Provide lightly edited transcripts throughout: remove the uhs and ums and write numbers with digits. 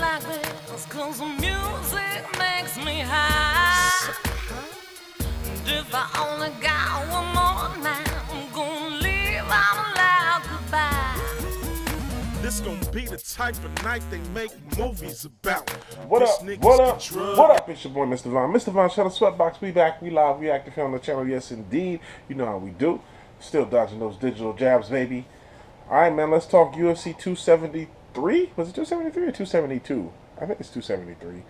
like this, 'cause the music makes me high. And if I only got one more night, I'm gonna leave out a loud goodbye. This gonna be the type of night they make movies about. What This up? niggas What get up? drugged. What up? It's your boy, Mr. Vaughn. Mr. Vaughn, Shadow Sweatbox. We back. We live. We active here on the channel. Yes, indeed. You know how we do. Still dodging those digital jabs, baby. All right, man. Let's talk UFC 273. Was it 273 or 272? I think it's 273.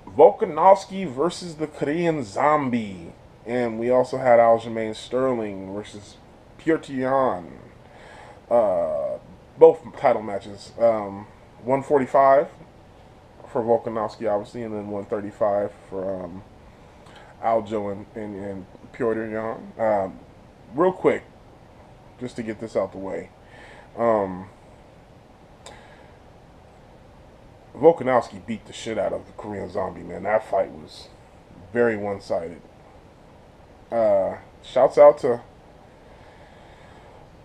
Volkanovski versus the Korean Zombie. And we also had Aljamain Sterling versus Petr Yan. Both title matches. 145 for Volkanovski, obviously, and then 135 for Aljo and Petr Yan. Real quick, just to get this out the way. Volkanovski beat the shit out of the Korean Zombie, man. That fight was very one-sided. Shouts out to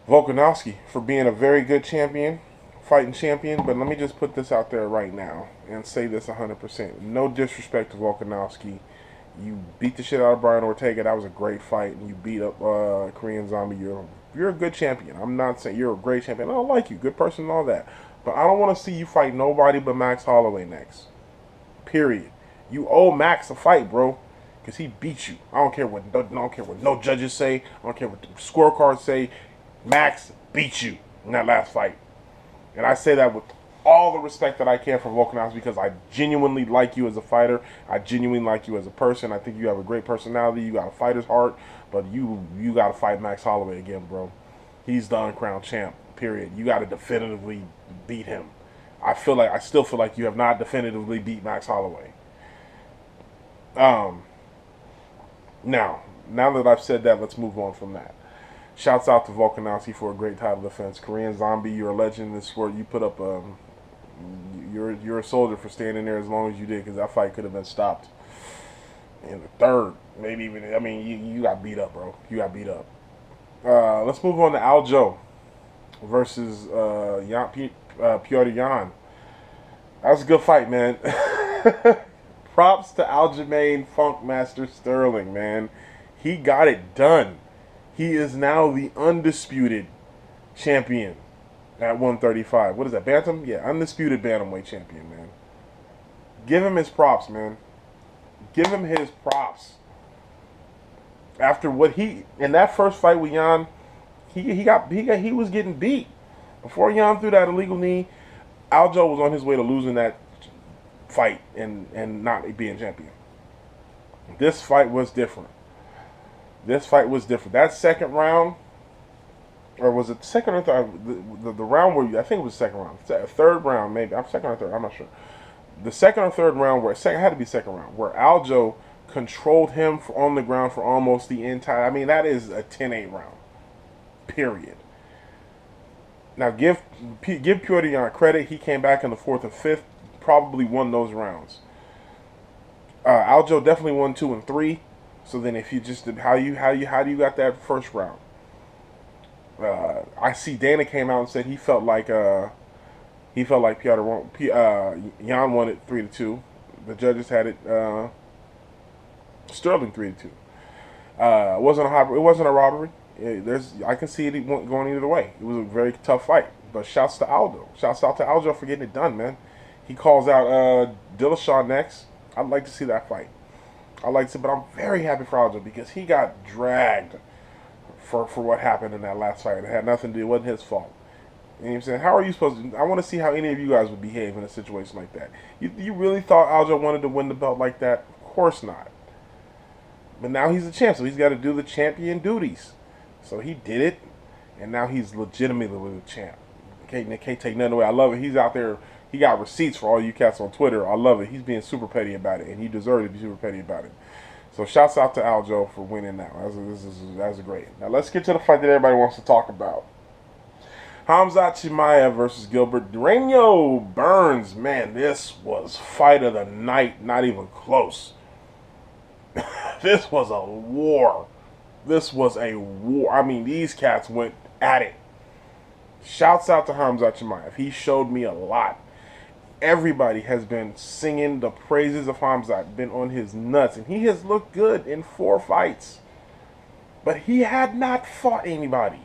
Volkanovski for being a very good champion, fighting champion, but let me just put this out there right now and say this 100%. No disrespect to Volkanovski. You beat the shit out of Brian Ortega. That was a great fight, and you beat up Korean Zombie. You're a good champion. I'm not saying you're a great champion. I don't like you, good person and all that. But I don't want to see you fight nobody but Max Holloway next. Period. You owe Max a fight, bro, because he beat you. I don't care what no judges say. I don't care what the scorecards say. Max beat you in that last fight. And I say that with all the respect that I can for Volkanovski, because I genuinely like you as a fighter. I genuinely like you as a person. I think you have a great personality. You got a fighter's heart. But you got to fight Max Holloway again, bro. He's the uncrowned champ, period. You got to definitively beat him. I still feel like you have not definitively beat Max Holloway. Now that I've said that, let's move on from that. Shouts out to Volkanovski for a great title defense. Korean Zombie, you're a legend in this sport. You put up you're a soldier for standing there as long as you did, because that fight could have been stopped in the third, maybe even. I mean, you got beat up, bro. You got beat up. Let's move on to Aljo versus Petr Yan. That was a good fight, man. Props to Aljamain Funkmaster Sterling, man. He got it done. He is now the undisputed champion at 135. What is that, bantam? Yeah, undisputed bantamweight champion, man. Give him his props, man. Give him his props. After what he in that first fight with Yan, he was getting beat. Before Yan threw that illegal knee, Aljo was on his way to losing that fight and not being champion. This fight was different. That second round, or was it second or third? The round where I think it was second round, third round maybe. I'm second or third. I'm not sure. The second or third round, had to be second round, where Aljo controlled him on the ground for almost the entire. I mean, that is a 10-8 round. Period. Now give Petr Yan credit. He came back in the fourth and fifth, probably won those rounds. Aljo definitely won 2 and 3. So then, if you just how do you got that first round? I see Dana came out and said he felt like Yan won it 3-2. The judges had it Sterling 3-2. It wasn't a robbery. I can see it going either way. It was a very tough fight. But shouts to Aldo. Shouts out to Aljo for getting it done, man. He calls out Dillashaw next. I'd like to see that fight. But I'm very happy for Aljo because he got dragged for what happened in that last fight. It had nothing to do. It wasn't his fault. You know what I'm saying? How are you supposed to? I want to see how any of you guys would behave in a situation like that. You really thought Aljo wanted to win the belt like that? Of course not. But now he's a champ, so he's got to do the champion duties. So he did it, and now he's legitimately the champ. Can't take nothing away. I love it. He's out there. He got receipts for all you cats on Twitter. I love it. He's being super petty about it, and he deserved to be super petty about it. So shouts out to Aljo for winning now. That's great. Now let's get to the fight that everybody wants to talk about. Khamzat Chimaev versus Gilbert Durango Burns. Man, this was fight of the night. Not even close. This was a war. I mean, these cats went at it. Shouts out to Hamza Chimaev. He showed me a lot. Everybody has been singing the praises of Hamza, been on his nuts, and he has looked good in 4 fights. But he had not fought anybody.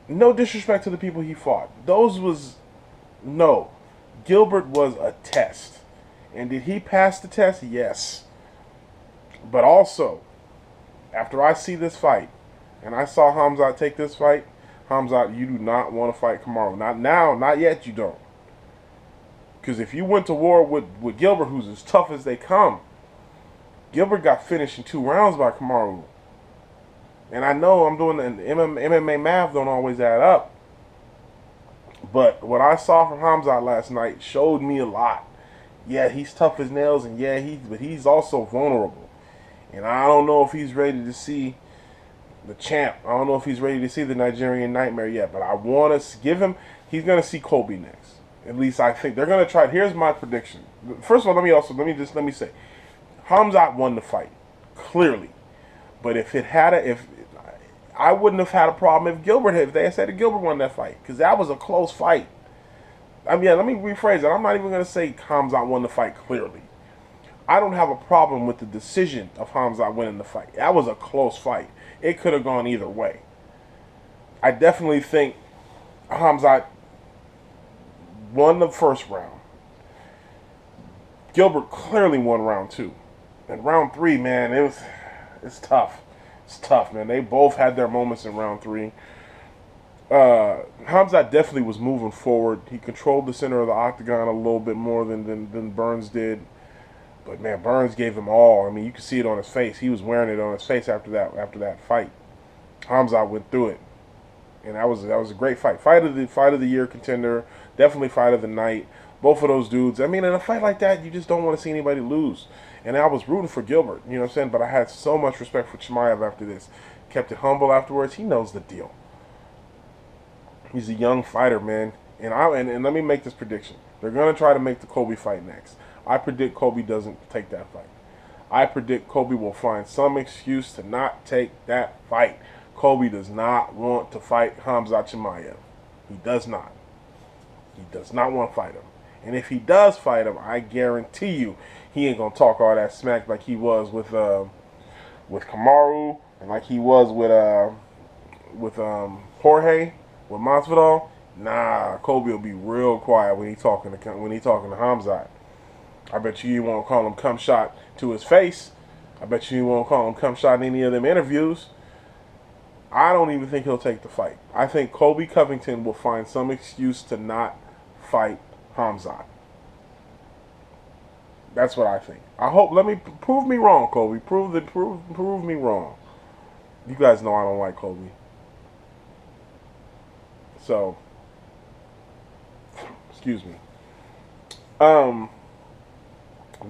No disrespect to the people he fought. No. Gilbert was a test. And did he pass the test? Yes. But also, after I see this fight, and I saw Hamza take this fight, Hamza, you do not want to fight Kamaru. Not now, not yet, you don't. Because if you went to war with Gilbert, who's as tough as they come, Gilbert got finished in 2 rounds by Kamaru. And I know I'm doing the MMA math don't always add up. But what I saw from Hamza last night showed me a lot. Yeah, he's tough as nails, and yeah, but he's also vulnerable. And I don't know if he's ready to see the champ. I don't know if he's ready to see the Nigerian Nightmare yet. But I want to give him. He's going to see Colby next. At least I think they're going to try. Here's my prediction. First of all, let me say, Hamza won the fight clearly. But if I wouldn't have had a problem if they had said that Gilbert won that fight, because that was a close fight. I mean, let me rephrase it. I'm not even going to say Hamza won the fight clearly. I don't have a problem with the decision of Hamza winning the fight. That was a close fight. It could have gone either way. I definitely think Hamza won the first round. Gilbert clearly won round 2. And round 3, man, it's tough. It's tough, man. They both had their moments in round 3. Hamza definitely was moving forward. He controlled the center of the octagon a little bit more than Burns did. But man, Burns gave him all. I mean, you could see it on his face. He was wearing it on his face after that fight. Hamza went through it, and that was a great fight. Fight of the year contender. Definitely fight of the night. Both of those dudes. I mean, in a fight like that, you just don't want to see anybody lose. And I was rooting for Gilbert. You know what I'm saying? But I had so much respect for Chimaev after this. Kept it humble afterwards. He knows the deal. He's a young fighter, man. And let me make this prediction. They're going to try to make the Colby fight next. I predict Colby doesn't take that fight. I predict Colby will find some excuse to not take that fight. Colby does not want to fight Hamza Chimaev. He does not. He does not want to fight him. And if he does fight him, I guarantee you he ain't going to talk all that smack like he was with Kamaru and like he was with Jorge, with Masvidal. Nah, Colby will be real quiet when he talking to Hamza. I bet you won't call him cum shot to his face. I bet you won't call him cum shot in any of them interviews. I don't even think he'll take the fight. I think Colby Covington will find some excuse to not fight Hamza. That's what I think. I hope. Let me prove me wrong, Colby. Prove me wrong. You guys know I don't like Colby. So, excuse me.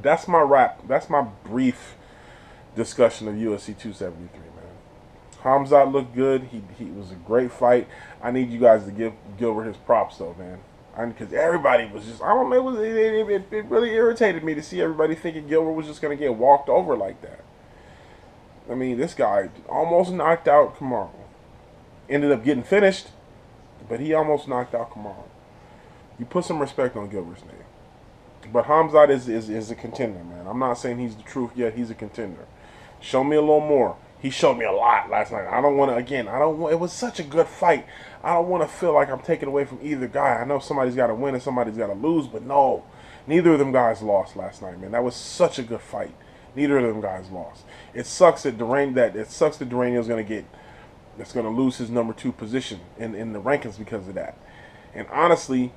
That's my wrap. That's my brief discussion of UFC 273, man. Hamza looked good. He was a great fight. I need you guys to give Gilbert his props, though, man. Because everybody was just, I don't know, it really irritated me to see everybody thinking Gilbert was just going to get walked over like that. I mean, this guy almost knocked out Kamaru. Ended up getting finished, but he almost knocked out Kamaru. You put some respect on Gilbert's name. But Hamza is a contender, man. I'm not saying he's the truth yet. He's a contender. Show me a little more. He showed me a lot last night. It was such a good fight. I don't want to feel like I'm taking away from either guy. I know somebody's got to win and somebody's got to lose, but no. Neither of them guys lost last night, man. That was such a good fight. Neither of them guys lost. It sucks that Duranio's that's going to lose his number 2 position in the rankings because of that. And honestly,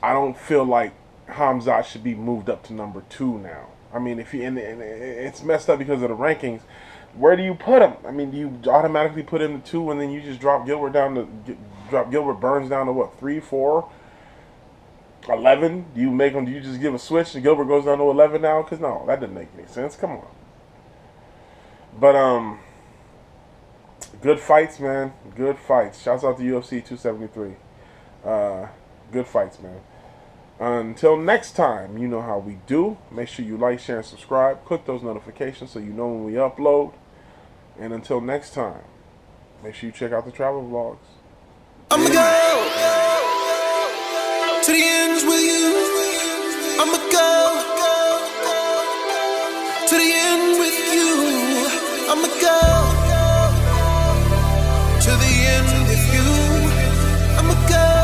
I don't feel like Hamza should be moved up to number 2 now. I mean, and it's messed up because of the rankings. Where do you put him? I mean, do you automatically put him to 2 and then you just drop Gilbert Burns down to what, 3, 4, 11? Do you just give a switch and Gilbert goes down to 11 now? Because no, that doesn't make any sense. Come on. But good fights, man. Good fights. Shouts out to UFC 273. Good fights, man. Until next time, you know how we do. Make sure you like, share, and subscribe. Click those notifications so you know when we upload. And until next time, make sure you check out the travel vlogs. I'ma go to the ends with you. I'ma go to the end with you. I'ma go to the end with you. I'ma go.